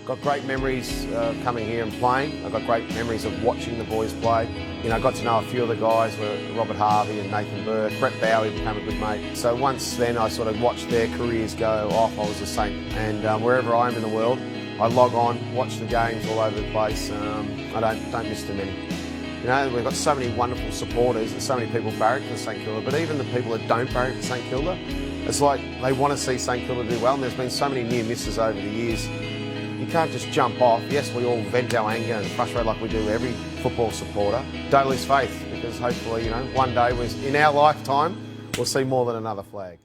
Got great memories coming here and playing. I've got great memories of watching the boys play. You know, I got to know a few of the guys, were Robert Harvey and Nathan Burke. Brett Bowie became a good mate. So once then I sort of watched their careers go off. I was a Saint. And wherever I am in the world, I log on, watch the games all over the place. I don't miss too many. You know, we've got so many wonderful supporters and so many people barrack for St Kilda, but even the people that don't barrack for St Kilda, it's like they want to see St Kilda do well, and there's been so many near misses over the years. You can't just jump off. Yes, we all vent our anger and frustrate like we do every football supporter. Don't lose faith, because hopefully, you know, one day in our lifetime, we'll see more than another flag.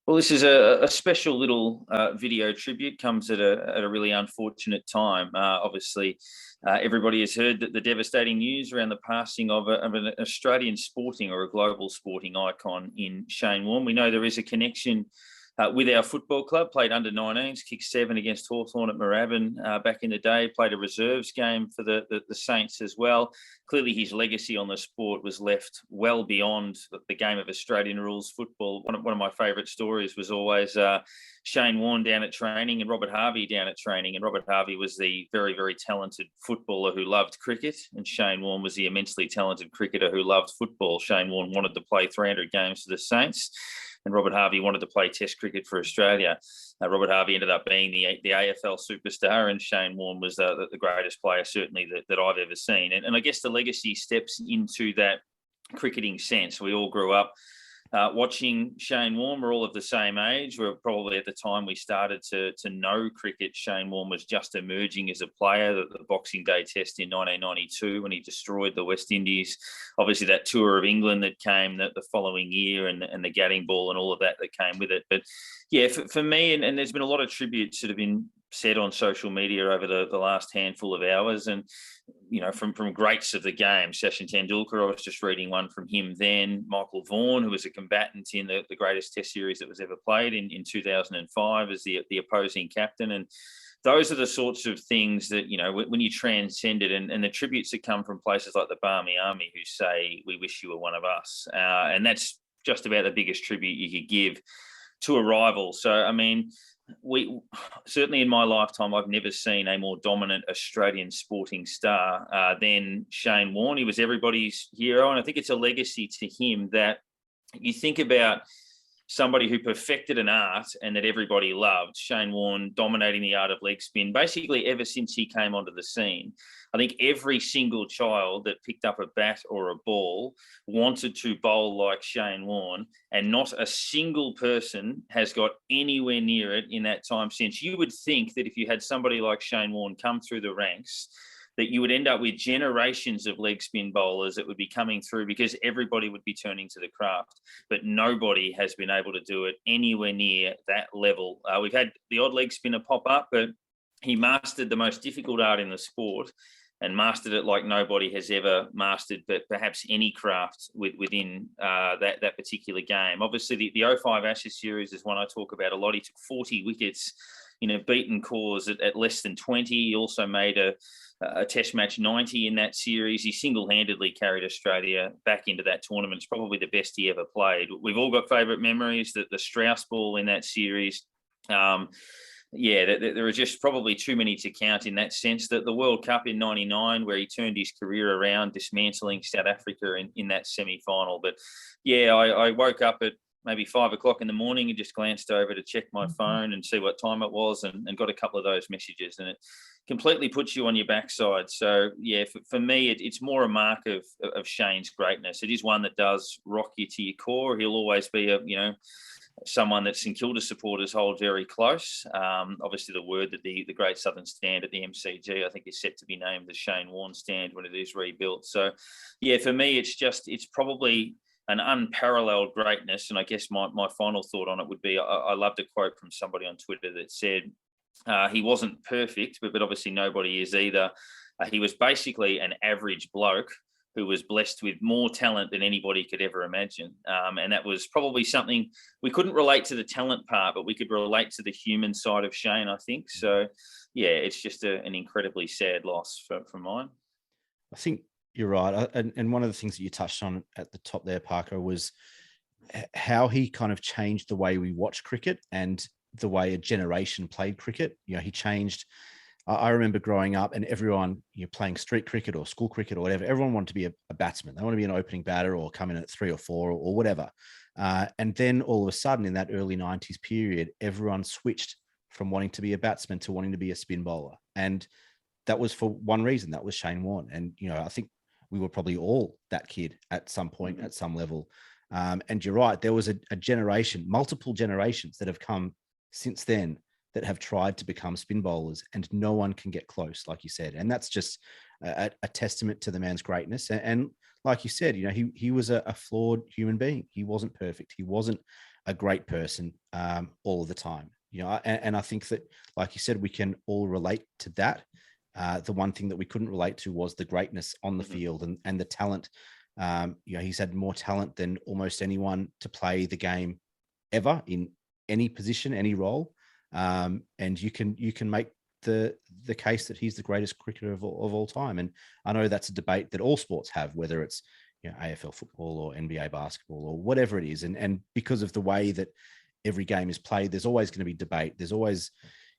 Well, this is a special little video tribute. Comes at a really unfortunate time. Obviously, everybody has heard that the devastating news around the passing of an Australian sporting or a global sporting icon in Shane Warne. We know there is a connection with our football club. Played under 19s, kicked 7 against Hawthorn at Moorabbin back in the day. Played a reserves game for the Saints as well. Clearly, his legacy on the sport was left well beyond the game of Australian rules football. One of my favourite stories was always Shane Warne down at training and Robert Harvey down at training. And Robert Harvey was the very, very talented footballer who loved cricket, and Shane Warne was the immensely talented cricketer who loved football. Shane Warne wanted to play 300 games for the Saints, and Robert Harvey wanted to play Test cricket for Australia. Robert Harvey ended up being the AFL superstar, and Shane Warne was the greatest player, certainly, that I've ever seen. And I guess the legacy steps into that cricketing sense. We all grew up watching Shane Warne. We're all of the same age. We're probably at the time we started to know cricket. Shane Warne was just emerging as a player. The Boxing Day Test in 1992 when he destroyed the West Indies. Obviously, that tour of England that came the following year, and the Gadding Ball and all of that came with it. But yeah, for me, and there's been a lot of tributes that have been said on social media over the last handful of hours, and you know, from greats of the game. Sachin Tendulkar, I was just reading one from him then. Michael Vaughan, who was a combatant in the greatest Test series that was ever played in 2005 as the opposing captain. And those are the sorts of things that, you know, when you transcend it, and the tributes that come from places like the Barmy Army who say, we wish you were one of us. And that's just about the biggest tribute you could give to a rival. So, I mean, we certainly in my lifetime, I've never seen a more dominant Australian sporting star than Shane Warne. He was everybody's hero, and I think it's a legacy to him that you think about somebody who perfected an art and that everybody loved. Shane Warne dominating the art of leg spin basically ever since he came onto the scene. I think every single child that picked up a bat or a ball wanted to bowl like Shane Warne, and not a single person has got anywhere near it in that time since. You would think that if you had somebody like Shane Warne come through the ranks, that you would end up with generations of leg spin bowlers that would be coming through, because everybody would be turning to the craft. But nobody has been able to do it anywhere near that level. We've had the odd leg spinner pop up, but he mastered the most difficult art in the sport, and mastered it like nobody has ever mastered, but perhaps any craft within that particular game. Obviously, the 05 Ashes series is one I talk about a lot. He took 40 wickets, beaten cores at less than 20. He also made a Test match 90 in that series. He single-handedly carried Australia back into that tournament. It's probably the best he ever played. We've all got favourite memories. That the Strauss ball in that series. There are just probably too many to count in that sense. That the World Cup in 99, where he turned his career around, dismantling South Africa in that semi-final. But yeah, I woke up at maybe 5 o'clock in the morning and just glanced over to check my phone and see what time it was, and got a couple of those messages, and it completely puts you on your backside. So yeah, for me, it's more a mark of Shane's greatness. It is one that does rock you to your core. He'll always be someone that St Kilda supporters hold very close. Obviously, the word that the Great Southern Stand at the MCG, I think, is set to be named the Shane Warne Stand when it is rebuilt. So yeah, for me, it's probably an unparalleled greatness. And I guess my final thought on it would be, I loved a quote from somebody on Twitter that said, he wasn't perfect, but obviously nobody is either. He was basically an average bloke who was blessed with more talent than anybody could ever imagine. And that was probably something we couldn't relate to the talent part, but we could relate to the human side of Shane, I think. So, yeah, it's just an incredibly sad loss for mine. I think you're right. And one of the things that you touched on at the top there, Parker, was how he kind of changed the way we watch cricket and the way a generation played cricket. He changed I remember growing up and everyone, playing street cricket or school cricket or whatever, everyone wanted to be a batsman. They want to be an opening batter or come in at 3 or 4 or whatever. And then all of a sudden in that early 90s period, everyone switched from wanting to be a batsman to wanting to be a spin bowler. And that was for one reason. That was Shane Warne. And, I think we were probably all that kid at some point, at some level. And you're right. There was a generation, multiple generations that have come since then that have tried to become spin bowlers, and no one can get close, like you said. And that's just a testament to the man's greatness. And like you said, he was a flawed human being. He wasn't perfect. He wasn't a great person all of the time. And I think that, like you said, we can all relate to that. The one thing that we couldn't relate to was the greatness on the field and the talent. He's had more talent than almost anyone to play the game ever in any position, any role. And you can make the case that he's the greatest cricketer of all time. And I know that's a debate that all sports have, whether it's AFL football or NBA basketball or whatever it is. And because of the way that every game is played, there's always going to be debate. There's always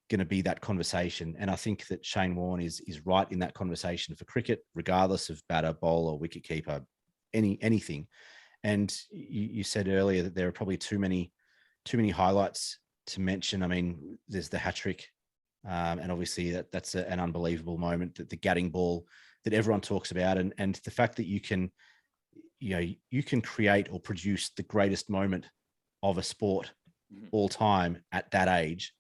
going to be that conversation. And I think that Shane Warne is right in that conversation for cricket, regardless of batter, bowler, wicketkeeper, anything. And you said earlier that there are probably too many highlights to mention. I mean, there's the hat trick, and obviously that's an unbelievable moment, that the Gadding ball that everyone talks about, and the fact that you can create or produce the greatest moment of a sport all time at that age,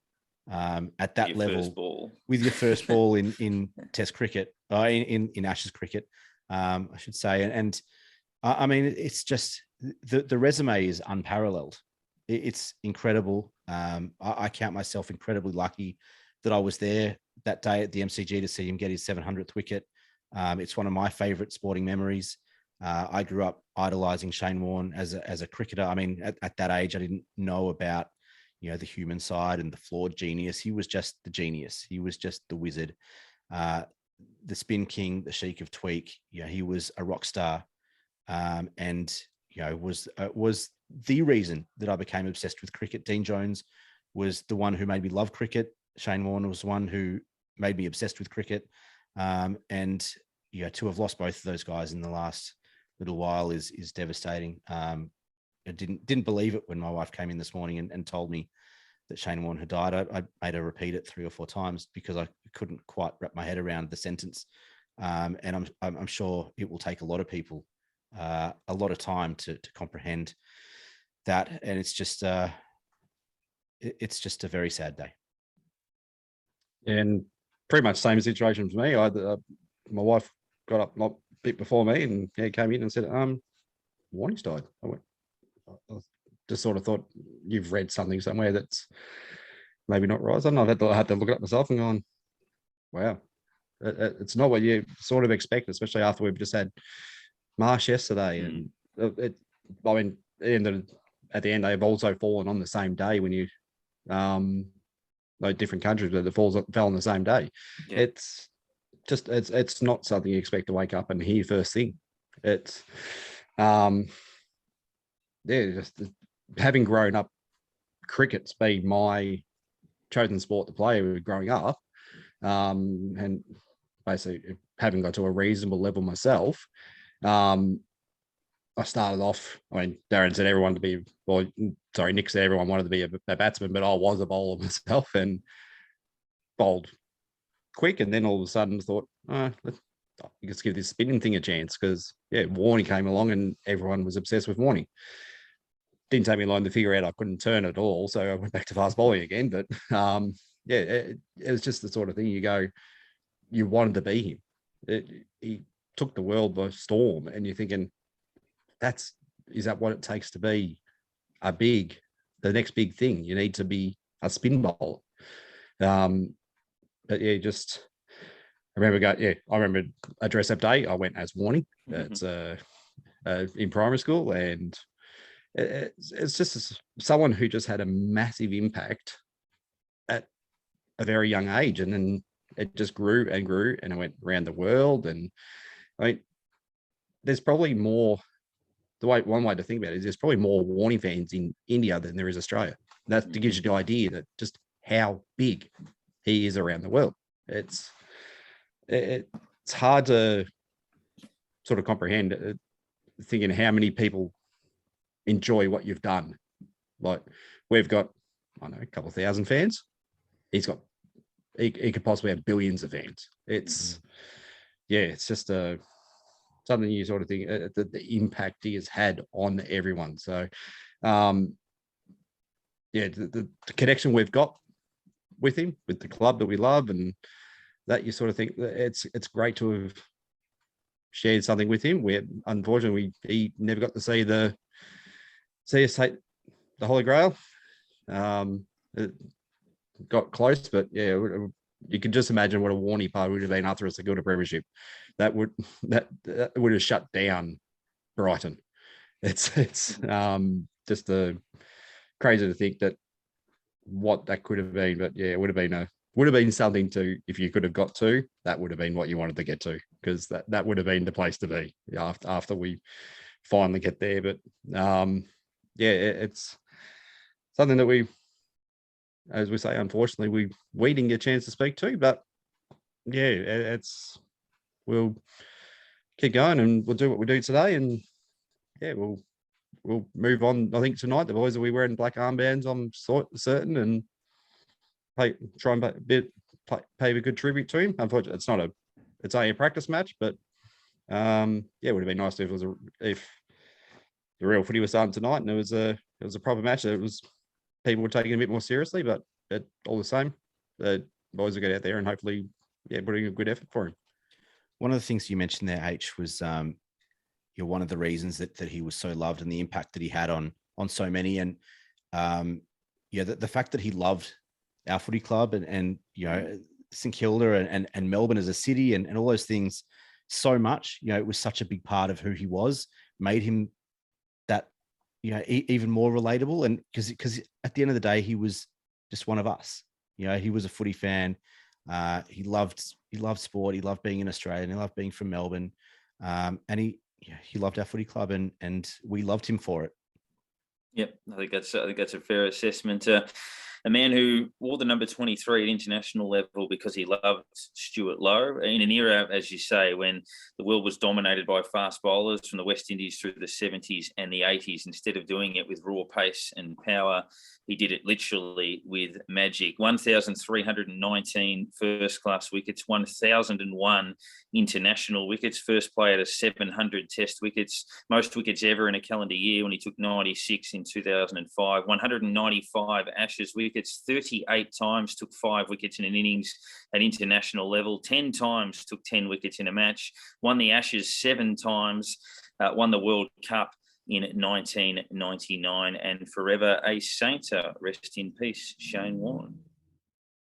at that level, with your first ball in Test cricket, in Ashes cricket, I should say, and I mean, it's just the resume is unparalleled. It's incredible. I count myself incredibly lucky that I was there that day at the MCG to see him get his 700th wicket. It's one of my favorite sporting memories. I grew up idolizing Shane Warne as a cricketer. I mean, at that age, I didn't know about, the human side and the flawed genius. He was just the genius. He was just the wizard, the spin king, the Sheik of Tweak. He was a rock star, and was the reason that I became obsessed with cricket. Dean Jones was the one who made me love cricket. Shane Warne was the one who made me obsessed with cricket. And to have lost both of those guys in the last little while is devastating. I didn't believe it when my wife came in this morning and told me that Shane Warne had died. I made her repeat it 3 or 4 times because I couldn't quite wrap my head around the sentence. And I'm sure it will take a lot of people a lot of time to comprehend that. And it's just a very sad day. And pretty much same situation for me. My wife got up a bit before me and came in and said, Warnie's died. I just sort of thought, you've read something somewhere that's maybe not right. I had to look it up myself and gone, wow, it's not what you sort of expect, especially after we've just had Marsh yesterday. And at the end, they've also fallen on the same day when you, different countries, but the fell on the same day. Yeah. It's not something you expect to wake up and hear first thing. It's, just having grown up, cricket's been my chosen sport to play growing up, and basically having got to a reasonable level myself. I started off, Darren said everyone to be, Nick said everyone wanted to be a batsman, but I was a bowler myself and bowled quick. And then all of a sudden thought, let's give this spinning thing a chance, because Warnie came along and everyone was obsessed with Warnie. Didn't take me long to figure out I couldn't turn at all, so I went back to fast bowling again. But it was just the sort of thing you wanted to be him. He took the world by storm, and you're thinking, is that what it takes to be the next big thing? You need to be a spin bowler. But I remember a dress up day. I went as Warnie. It's in primary school, and it's just someone who just had a massive impact at a very young age, and then it just grew and grew, and it went around the world. And there's probably more. One way to think about it is there's probably more Warnie fans in India than there is Australia. That gives you the idea that just how big he is around the world. It's it's hard to sort of comprehend, thinking how many people enjoy what you've done. Like we've got, I don't know, a couple of thousand fans. He could possibly have billions of fans. It's it's just something you sort of think the impact he has had on everyone. So the connection we've got with him, with the club that we love, and that you sort of think that it's great to have shared something with him. Where unfortunately he never got to see us take the Holy Grail. It got close, but you can just imagine what a Warnie part would have been after a Segunda Premiership. That would have shut down Brighton. It's just crazy to think that what that could have been, but it would have been something to, if you could have got to, that would have been what you wanted to get to, because that would have been the place to be after we finally get there. But it's something that we, as we say, unfortunately, we didn't get a chance to speak to, but we'll keep going and we'll do what we do today, and we'll move on. I think tonight the boys will be wearing black armbands, I'm certain, and try and pay a good tribute to him. Unfortunately, it's only a practice match, but it would have been nice if the real footy was starting tonight and it was a proper match. It was, people were taking it a bit more seriously, but all the same, the boys will get out there and hopefully putting a good effort for him. One of the things you mentioned there, H, was one of the reasons that he was so loved and the impact that he had on so many. And the fact that he loved our footy club and St Kilda and Melbourne as a city and all those things so much, it was such a big part of who he was, made him that, even more relatable. And because at the end of the day, he was just one of us. He was a footy fan. He loved sport. He loved being in Australia, and he loved being from Melbourne. And he loved our footy club, and we loved him for it. Yep, I think that's a fair assessment. A man who wore the number 23 at international level because he loved Stuart Lowe in an era, as you say, when the world was dominated by fast bowlers from the West Indies through the 70s and the 80s. Instead of doing it with raw pace and power, he did it literally with magic. 1,319 first-class wickets, 1,001 international wickets, first player to 700 test wickets, most wickets ever in a calendar year when he took 96 in 2005, 195 Ashes wickets, 38 times took 5 wickets in an innings at international level, 10 times took 10 wickets in a match, won the Ashes 7 times, won the World Cup in 1999, and forever a Saint. Rest in peace, Shane Warne.